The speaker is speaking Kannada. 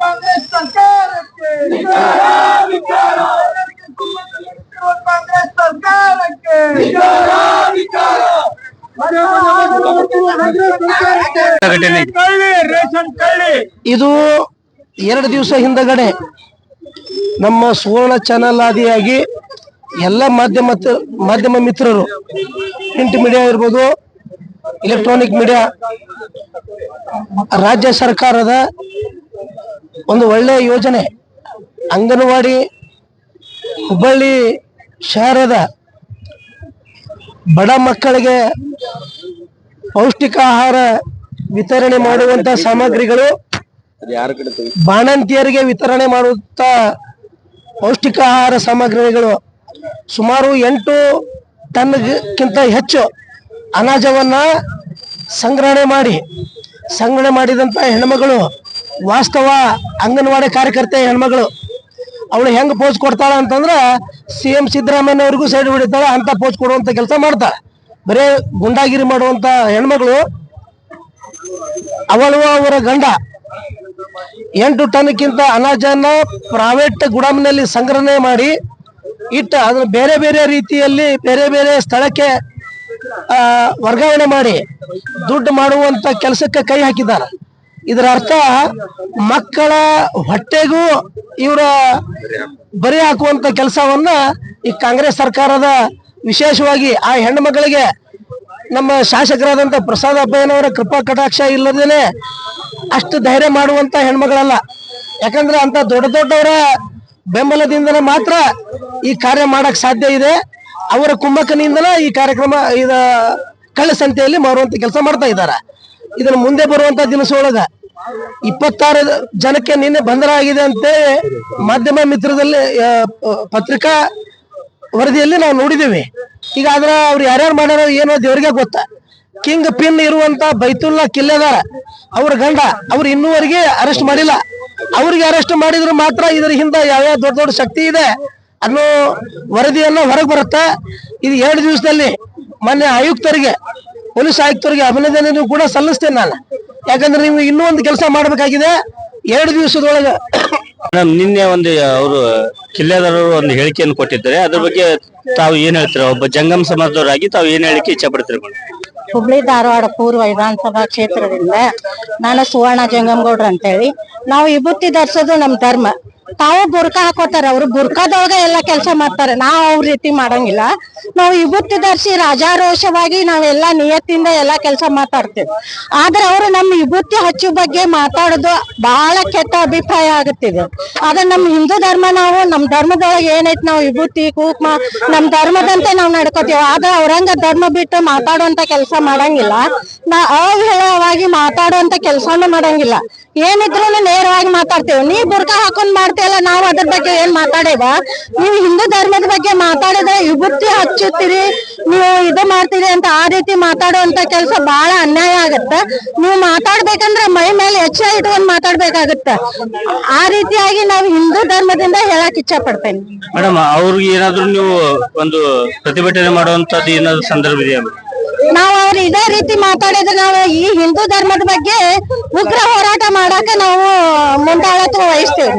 ಕಾಂಗ್ರೆಸ್ ಸರ್ಕಾರಕ್ಕೆ ಕಾಂಗ್ರೆಸ್ ಸರ್ಕಾರಕ್ಕೆ ಇದು 2 ದಿವಸ ಹಿಂದಗಡೆ ನಮ್ಮ ಸುವರ್ಣ ಚಾನೆಲ್ ಆದಿಯಾಗಿ ಎಲ್ಲ ಮಾಧ್ಯಮ ಮಿತ್ರರು, ಪ್ರಿಂಟ್ ಮೀಡಿಯಾ ಇರ್ಬೋದು, ಎಲೆಕ್ಟ್ರಾನಿಕ್ ಮೀಡಿಯಾ, ರಾಜ್ಯ ಸರ್ಕಾರದ ಒಂದು ಒಳ್ಳೆಯ ಯೋಜನೆ ಅಂಗನವಾಡಿ ಹುಬ್ಬಳ್ಳಿ ಶಹರದ ಬಡ ಮಕ್ಕಳಿಗೆ ಪೌಷ್ಟಿಕ ಆಹಾರ ವಿತರಣೆ ಮಾಡುವಂತ ಸಾಮಗ್ರಿಗಳು, ಬಾಣಂತಿಯರಿಗೆ ವಿತರಣೆ ಮಾಡುವಂತ ಪೌಷ್ಟಿಕ ಆಹಾರ ಸಾಮಗ್ರಿಗಳು ಸುಮಾರು 8 ಟನ್ಗಿಂತ ಹೆಚ್ಚು ಅನಾಜವನ್ನ ಸಂಗ್ರಹಣೆ ಮಾಡಿದಂತ ಹೆಣ್ಮಗಳು ವಾಸ್ತವ ಅಂಗನವಾಡಿ ಕಾರ್ಯಕರ್ತೆ ಹೆಣ್ಮಗಳು. ಅವಳು ಹೆಂಗ್ ಪೋಸ್ಟ್ ಕೊಡ್ತಾಳ ಅಂತಂದ್ರ CM ಸಿದ್ದರಾಮಯ್ಯ ಅವ್ರಿಗೂ ಸೈಡ್ ಹೊಡಿತಾಳ ಅಂತ ಪೋಸ್ಟ್ ಕೊಡುವಂತ ಕೆಲಸ ಮಾಡ್ತಾಳ. ಬರೇ ಗುಂಡಾಗಿರಿ ಮಾಡುವಂತ ಹೆಣ್ಮಗಳು. ಅವಳು ಅವರ ಗಂಡ 8 ಟನ್ಕ್ಕಿಂತ ಅನಾಜನ್ನ ಪ್ರೈವೇಟ್ ಗುಡಾಮ್ನಲ್ಲಿ ಸಂಗ್ರಹಣೆ ಮಾಡಿ ಇಟ್ಟು ಅದನ್ನು ಬೇರೆ ಬೇರೆ ರೀತಿಯಲ್ಲಿ ಬೇರೆ ಬೇರೆ ಸ್ಥಳಕ್ಕೆ ವರ್ಗಾವಣೆ ಮಾಡಿ ದುಡ್ಡು ಮಾಡುವಂತ ಕೆಲಸಕ್ಕೆ ಕೈ ಹಾಕಿದ್ದಾರೆ. ಇದರ ಅರ್ಥ ಮಕ್ಕಳ ಹೊಟ್ಟೆಗೂ ಇವರ ಬರಿ ಹಾಕುವಂತ ಕೆಲಸವನ್ನ ಈ ಕಾಂಗ್ರೆಸ್ ಸರ್ಕಾರದ, ವಿಶೇಷವಾಗಿ ಆ ಹೆಣ್ಣು ಮಕ್ಕಳಿಗೆ ನಮ್ಮ ಶಾಸಕರಾದಂತ ಪ್ರಸಾದ್ ಅಬ್ಬಯ್ಯನವರ ಕೃಪಾ ಕಟಾಕ್ಷ ಇಲ್ಲದೇನೆ ಅಷ್ಟು ಧೈರ್ಯ ಮಾಡುವಂತ ಹೆಣ್ಮಗಳಲ್ಲ. ಯಾಕಂದ್ರೆ ಅಂತ ದೊಡ್ಡವರ ಬೆಂಬಲದಿಂದನೇ ಮಾತ್ರ ಈ ಕಾರ್ಯ ಮಾಡಕ್ ಸಾಧ್ಯ ಇದೆ. ಅವರ ಕುಮ್ಮಕ್ಕನಿಂದಲೇ ಈ ಕಾರ್ಯಕ್ರಮ ಕಳ್ಳ ಸಂತೆಯಲ್ಲಿ ಮಾರುವಂತ ಕೆಲಸ ಮಾಡ್ತಾ ಇದ್ದಾರೆ. ಇದನ್ನು ಮುಂದೆ ಬರುವಂತ ದಿನಸೊಳಗ 26 ಜನಕ್ಕೆ ನಿನ್ನೆ ಬಂಧನ ಆಗಿದೆ ಅಂತ ಮಾಧ್ಯಮ ಮಿತ್ರದಲ್ಲಿ ಪತ್ರಿಕಾ ವರದಿಯಲ್ಲಿ ನಾವು ನೋಡಿದ್ದೀವಿ. ಈಗ ಆದ್ರ ಅವ್ರು ಯಾರ್ಯಾರು ಮಾಡ್ಯಾರ ಏನೋ ದೇವ್ರಿಗೆ ಗೊತ್ತ. ಕಿಂಗ್ ಪಿನ್ ಇರುವಂತ ಬೈತುಲ್ಲಾ ಕಿಲ್ಲೆದಾರ ಅವ್ರ ಗಂಡ, ಅವ್ರು ಇನ್ನೂವರೆಗೆ ಅರೆಸ್ಟ್ ಮಾಡಿಲ್ಲ. ಅವ್ರಿಗೆ ಅರೆಸ್ಟ್ ಮಾಡಿದ್ರು ಮಾತ್ರ ಇದರ ಹಿಂದೆ ಯಾವ್ಯಾವ ದೊಡ್ಡ ಶಕ್ತಿ ಇದೆ ಅನ್ನೋ ವರದಿಯನ್ನ ಹೊರಗೆ ಬರುತ್ತೆ. ಇದು 2 ದಿವಸದಲ್ಲಿ ಮೊನ್ನೆ ಆಯುಕ್ತರಿಗೆ, ಪೊಲೀಸ್ ಆಯುಕ್ತರಿಗೆ ಅಭಿನಂದನೆ ಕೂಡ ಸಲ್ಲಿಸ್ತೇನೆ ನಾನು. ಯಾಕಂದ್ರೆ ನೀವು ಇನ್ನೂ ಒಂದು ಕೆಲಸ ಮಾಡ್ಬೇಕಾಗಿದೆ 2 ದಿವಸದೊಳಗೆ. ನಿನ್ನೆ ಅವರು ಕಿಲ್ಲೆದಾರರು ಒಂದು ಹೇಳಿಕೆಯನ್ನು ಕೊಟ್ಟಿದ್ದಾರೆ. ಅದ್ರ ಬಗ್ಗೆ ತಾವು ಏನ್ ಹೇಳ್ತೀರಾ? ಒಬ್ಬ ಜಂಗಮ್ ಸಮಾಜದವರಾಗಿ ತಾವು ಏನ್ ಹೇಳಿಕೆ ಇಚ್ಛೆ ಪಡ್ತೀರಿ? ಹುಬ್ಳಿ ಧಾರವಾಡ ಪೂರ್ವ ವಿಧಾನಸಭಾ ಕ್ಷೇತ್ರದಿಂದ ನಾನು ಸುವರ್ಣ ಜಂಗಮಗೌಡ್ರ ಅಂತ ಹೇಳಿ. ನಾವು ವಿಭೂತಿ ಧರಿಸೋದು ನಮ್ ಧರ್ಮ. ತಾವು ಬುರ್ಕಾ ಹಾಕೋತಾರ, ಅವ್ರು ಬುರ್ಕಾದೊಳಗ ಎಲ್ಲಾ ಕೆಲಸ ಮಾಡ್ತಾರೆ. ನಾವು ಅವ್ರ ರೀತಿ ಮಾಡಂಗಿಲ್ಲ. ನಾವು ವಿಭೂತಿ ಧರಿಸಿ ರಾಜಾರೋಷವಾಗಿ ನಾವೆಲ್ಲಾ ನಿಯತ್ತಿಂದ ಎಲ್ಲಾ ಕೆಲಸ ಮಾತಾಡ್ತೇವೆ. ಆದ್ರೆ ಅವರು ನಮ್ಮ ವಿಭೂತಿ ಹಚ್ಚು ಬಗ್ಗೆ ಮಾತಾಡೋದು ಬಹಳ ಕೆಟ್ಟ ಅಭಿಪ್ರಾಯ ಆಗುತ್ತಿದೆ. ಆದ್ರೆ ನಮ್ ಹಿಂದೂ ಧರ್ಮ, ನಾವು ನಮ್ ಧರ್ಮದೊಳಗೆ ಏನೈತಿ, ನಾವು ವಿಭೂತಿ ಕುಂಕುಮ ನಮ್ ಧರ್ಮದಂತೆ ನಾವ್ ನಡ್ಕೋತೀವಿ. ಆದ್ರೆ ಅವ್ರಂಗ ಧರ್ಮ ಬಿಟ್ಟು ಮಾತಾಡುವಂತ ಕೆಲಸ ಮಾಡಂಗಿಲ್ಲ. ಅವಹೇಳವಾಗಿ ಮಾತಾಡುವಂತ ಕೆಲಸನೂ ಮಾಡಂಗಿಲ್ಲ. ಏನಿದ್ರು ನೇರವಾಗಿ ಮಾತಾಡ್ತೇವೆ. ನೀ ಬುರ್ಕಾ ಹಾಕೊಂಡ್ ಮಾಡ್ತೀಯಲ್ಲ, ನಾವು ಅದ್ರ ಬಗ್ಗೆ ಏನ್ ಮಾತಾಡೇವ? ನೀವು ಹಿಂದೂ ಧರ್ಮದ ಬಗ್ಗೆ ಮಾತಾಡಿದ್ರೆ ವಿಭೂತಿ ಹಚ್ಚುತ್ತೀರಿ, ನೀವು ಇದು ಮಾಡ್ತೀರಿ ಅಂತ ಆ ರೀತಿ ಮಾತಾಡುವಂತ ಕೆಲಸ ಬಹಳ ಅನ್ಯಾಯ ಆಗತ್ತ. ನೀವು ಮಾತಾಡ್ಬೇಕಂದ್ರೆ ಮೈ ಮೇಲೆ ಎಚ್ಚರ ಇಟ್ಕೊಂಡ್ ಮಾತಾಡ್ಬೇಕಾಗತ್ತ. ಆ ರೀತಿಯಾಗಿ ನಾವು ಹಿಂದೂ ಧರ್ಮದಿಂದ ಹೇಳಕ್ ಇಚ್ಛೆ ಪಡ್ತೇನೆ. ಮೇಡಮ್, ಅವ್ರಿಗೆ ಏನಾದ್ರು ನೀವು ಒಂದು ಪ್ರತಿಭಟನೆ ಮಾಡುವಂತದ್ದು ಏನಾದ್ರು ಸಂದರ್ಭ ಇದೆಯಾ? ನಾವು ಅವ್ರು ಇದೇ ರೀತಿ ಮಾತಾಡಿದ್ರೆ ನಾವು ಈ ಹಿಂದೂ ಧರ್ಮದ ಬಗ್ಗೆ ಉಗ್ರ ಹೋರಾಟ ಮಾಡಾಕ ನಾವು ಮುಂದಾಳತ್ವ ವಹಿಸ್ತೇವೆ.